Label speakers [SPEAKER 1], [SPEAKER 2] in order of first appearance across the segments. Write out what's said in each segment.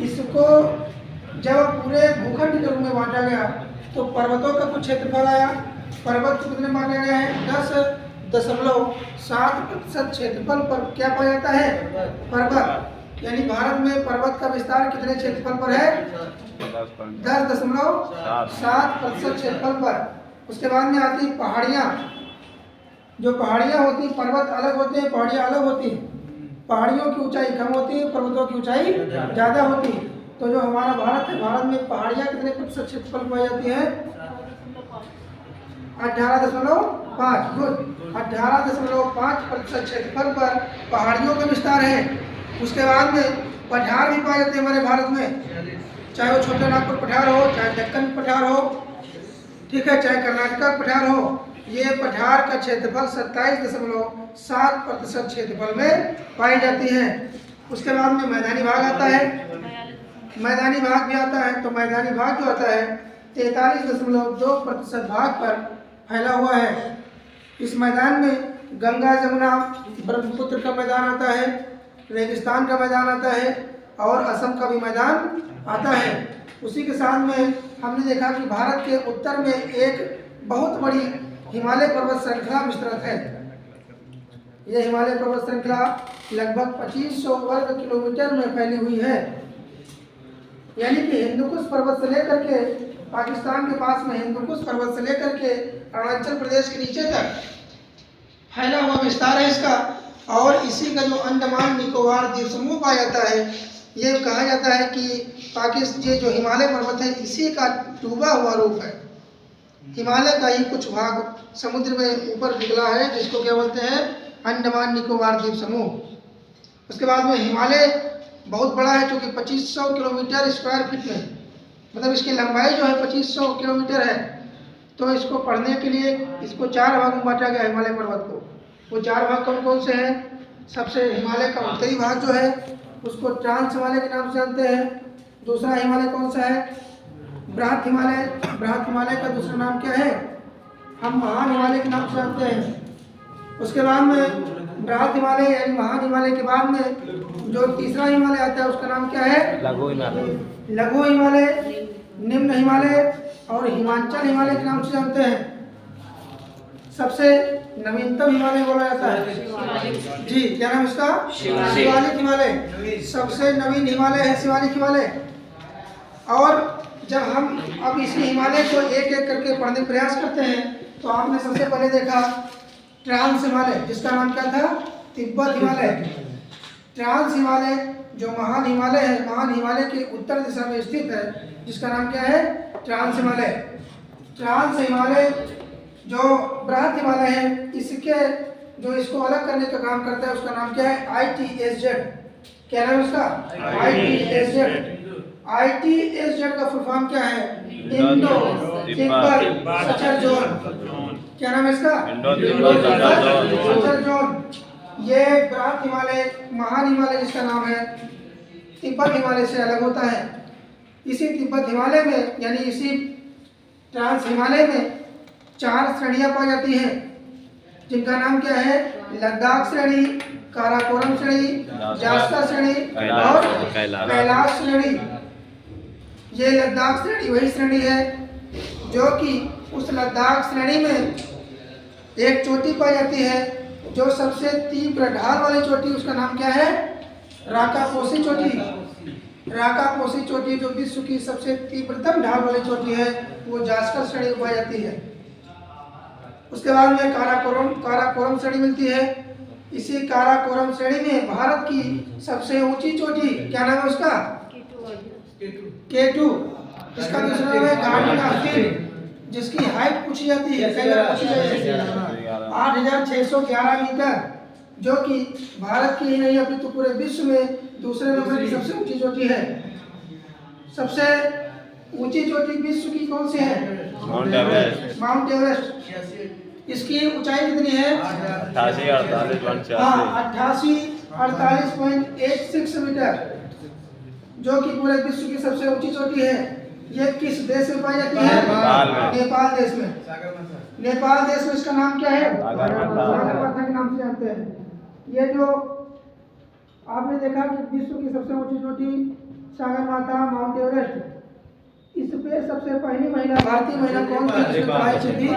[SPEAKER 1] इसको जब पूरे भूखंड के रूप में बांटा गया तो पर्वतों का कुछ क्षेत्रफल आया। पर्वत को कितने बांटा गया है? 10.7% क्षेत्रफल पर क्या पाया जाता है? पर्वत। यानी भारत में पर्वत का विस्तार कितने क्षेत्रफल पर है? 10.7% क्षेत्रफल पर। उसके बाद में आती पहाड़ियाँ। जो पहाड़ियाँ होती, पर्वत अलग होते हैं, पहाड़ियाँ अलग होती हैं। पहाड़ियों की ऊंचाई कम होती है, पर्वतों की ऊंचाई ज़्यादा होती है। तो जो हमारा भारत है, भारत में पहाड़ियाँ कितने प्रतिशत क्षेत्रफल पाई जाती है? 18.5। गुड। 18.5% क्षेत्रफल पर पहाड़ियों का विस्तार है। उसके बाद में पठार भी पाए जाते हैं हमारे भारत में, चाहे वो छोटा नागपुर पठार हो, चाहे दक्कन पठार हो, ठीक है, चाहे कर्नाटका पठार हो। ये पठार का क्षेत्रफल 27.7% क्षेत्रफल में पाई जाती है। उसके बाद में मैदानी भाग आता है। मैदानी भाग भी आता है। तो मैदानी भाग जो आता है 43.2% भाग पर फैला हुआ है। इस मैदान में गंगा, जमुना, ब्रह्मपुत्र का मैदान आता है, रेगिस्तान का मैदान आता है और असम का भी मैदान आता है। उसी के साथ में हमने देखा कि भारत के उत्तर में एक बहुत बड़ी हिमालय पर्वत श्रृंखला विस्तृत है। यह हिमालय पर्वत श्रृंखला लगभग 2500 वर्ग किलोमीटर में फैली हुई है। यानी कि हिंदुकुश पर्वत से लेकर के पाकिस्तान के पास में हिंदुकुश पर्वत से लेकर के अरुणाचल प्रदेश के नीचे तक फैला हुआ विस्तार है इसका। और इसी का जो अंडमान निकोबार द्वीप समूह पाया जाता है, ये कहा जाता है कि पाकिस्तान ये जो हिमालय पर्वत है इसी का डूबा हुआ रूप है। हिमालय का ही कुछ भाग समुद्र में ऊपर निकला है, जिसको क्या बोलते हैं? अंडमान निकोबार द्वीप समूह। उसके बाद में हिमालय बहुत बड़ा है, क्योंकि 2500 किलोमीटर स्क्वायर फीट में, मतलब इसकी लंबाई जो है 2500 किलोमीटर है। तो इसको पढ़ने के लिए इसको 4 भाग में बांटा गया हिमालय पर्वत को। वो 4 भाग कौन कौन से हैं? सबसे हिमालय का उत्तरी भाग जो है उसको ट्रांस हिमालय के नाम से जानते हैं। दूसरा हिमालय कौन सा है? बृहत हिमालय। बृहत हिमालय का दूसरा नाम क्या है? हम महान हिमालय के नाम से जानते हैं। उसके बाद में बृहत हिमालय यानी महान हिमालय के बाद में जो तीसरा हिमालय आता है उसका नाम क्या है? लघु हिमालय। लघु हिमालय, निम्न हिमालय और हिमाचल हिमालय के नाम से जानते हैं। सबसे नवीनतम हिमालय बोला जाता है जी, क्या नाम इसका? शिवालिक हिमालय। सबसे नवीन हिमालय है शिवालिक हिमालय। और जब हम अब इसी हिमालय को एक एक करके पढ़ने का प्रयास करते हैं तो आपने सबसे पहले देखा ट्रांस हिमालय, जिसका नाम क्या था? तिब्बत हिमालय। ट्रांस हिमालय जो महान हिमालय है, महान हिमालय के उत्तर दिशा में स्थित है, जिसका नाम क्या है? ट्रांस हिमालय। ट्रांस हिमालय जो बृहत हिमालय है, इसके जो इसको अलग करने का काम करता है उसका नाम क्या है? ITSZ। क्या नाम है उसका? ITSZ। ITSZ का फुल फॉर्म क्या है? Indo Tibet suture zone. क्या नाम है इसका? Indo suture zone. ये बृहत हिमालय, महान हिमालय जिसका नाम है, तिब्बत हिमालय से अलग होता है। इसी तिब्बत हिमालय में यानी इसी ट्रांस हिमालय में 4 श्रेणियां पाई जाती हैं, जिनका नाम क्या है? लद्दाख श्रेणी, काराकोरम श्रेणी, जास्का श्रेणी और कैलाश श्रेणी। ये लद्दाख श्रेणी वही श्रेणी है जो कि उस लद्दाख श्रेणी में एक चोटी पाई जाती है जो सबसे तीव्र ढाल वाली चोटी, उसका नाम क्या है? राकापोसी चोटी। राकापोसी चोटी जो विश्व की सबसे तीव्रतम ढाल वाली चोटी है, वो जास्कर श्रेणी में पाई जाती है। उसके बाद में काराकोरम श्रेणी मिलती है। इसी काराकोरम श्रेणी में भारत की सबसे ऊंची चोटी, क्या नाम है उसका? K2। इसका दूसरा नाम है गार्डन आस्तीन, जिसकी हाइट पूछी जाती है 8611 मीटर, जो कि भारत की ही नहीं अभी तो पूरे विश्व में दूसरे नंबर की सबसे ऊंची चोटी है। सबसे ऊंची चोटी विश्व की कौन सी है? Mount Everest. इसकी ऊंचाई कितनी है? 88.86 मीटर, जो कि पूरे विश्व की सबसे ऊंची चोटी है। ये किस देश में पाई जाती है? नेपाल देश में। नेपाल देश में इसका नाम क्या है? सागरमाथा के नाम से जानते हैं। ये जो आपने देखा कि विश्व की सबसे ऊंची चोटी सागर माथा, माउंट एवरेस्ट। इस पे सबसे पहली महिला, भारतीय महिला कौन थी जिसने चढ़ाई की थी?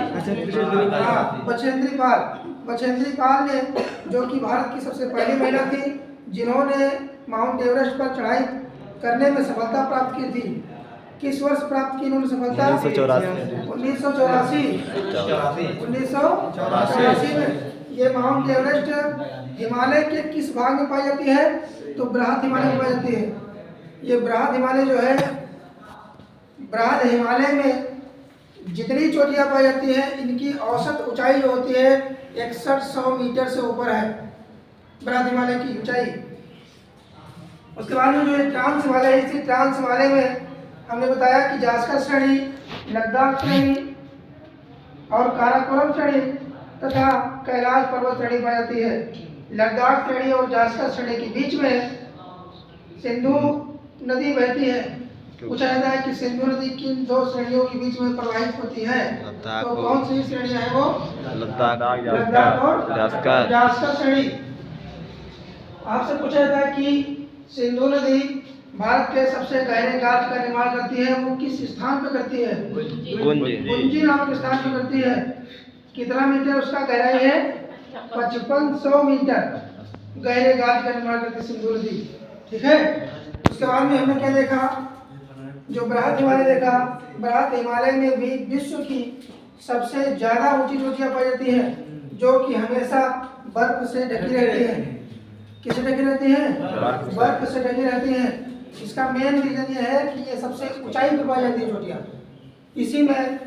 [SPEAKER 1] बछेंद्री पाल। बछेंद्री पाल ने, जो कि भारत की सबसे पहली महिला थी जिन्होंने माउंट एवरेस्ट पर चढ़ाई करने में सफलता प्राप्त की थी। किस वर्ष प्राप्त की इन्होंने सफलता? 1984 में। ये माउंट एवरेस्ट हिमालय के किस भाग में पाई जाती है? तो बृहद हिमालय में पाई जाती है। ये बृहद हिमालय जो है, बृहद हिमालय में जितनी चोटियां पाई जाती हैं इनकी औसत ऊंचाई जो होती है 6100 मीटर से ऊपर है बृहद हिमालय की ऊंचाई। उसके बाद में जो ट्रांस हिमालय है, इसी ट्रांस हिमालय में हमने बताया कि जास्कर श्रेणी, लद्दाख श्रेणी और काराकोरम श्रेणी तथा कैलाश पर्वत श्रेणी पाई जाती है। लद्दाख श्रेणी और जास्कर श्रेणी के बीच में सिंधु नदी बहती है। पूछा जाता है कि सिंधु नदी किन दो श्रेणियों के बीच में प्रवाहित होती है? तो कौन सी श्रेणियां है वो? लद्दाख और जास्कर श्रेणी। आपसे पूछा जाता है कि सिंधु नदी भारत के सबसे गहरे गाज का निर्माण करती है, वो किस स्थान पर करती है? गुंजी नामक स्थान पर करती है। कितना मीटर उसका गहराई है? 5500 मीटर गहरे गाज का निर्माण करती है सिंधु नदी। ठीक है। उसके बाद में हमने क्या देखा? जो बृहद हिमालय देखा। बृहद हिमालय में भी विश्व की सबसे ज्यादा ऊंची चोटियां पाई जाती है, जो कि हमेशा बर्फ से ढकी रहती है। किससे ढकी रहती है? बर्फ से ढकी रहती है। इसका मेन रीजन ये है कि ये सबसे ऊंचाई पर पाई जाती है चोटियां। इसी में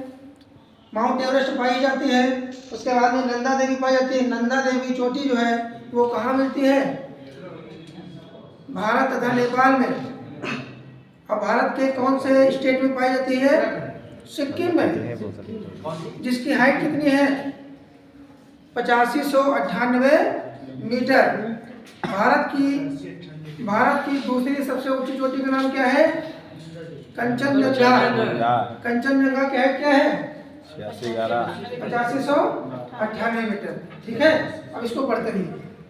[SPEAKER 1] माउंट एवरेस्ट पाई जाती है। उसके बाद में नंदा देवी पाई जाती है। नंदा देवी चोटी जो है वो कहाँ मिलती है? भारत तथा नेपाल में। और भारत के कौन से स्टेट में पाई जाती है? सिक्किम में। जिसकी हाइट कितनी है? 8598 मीटर। भारत की दूसरी सबसे ऊंची चोटी का नाम क्या है? कंचनजंगा। कंचनजंगा की हाइट क्या है? 8598 मीटर। ठीक है। अब इसको पढ़ते रहिए।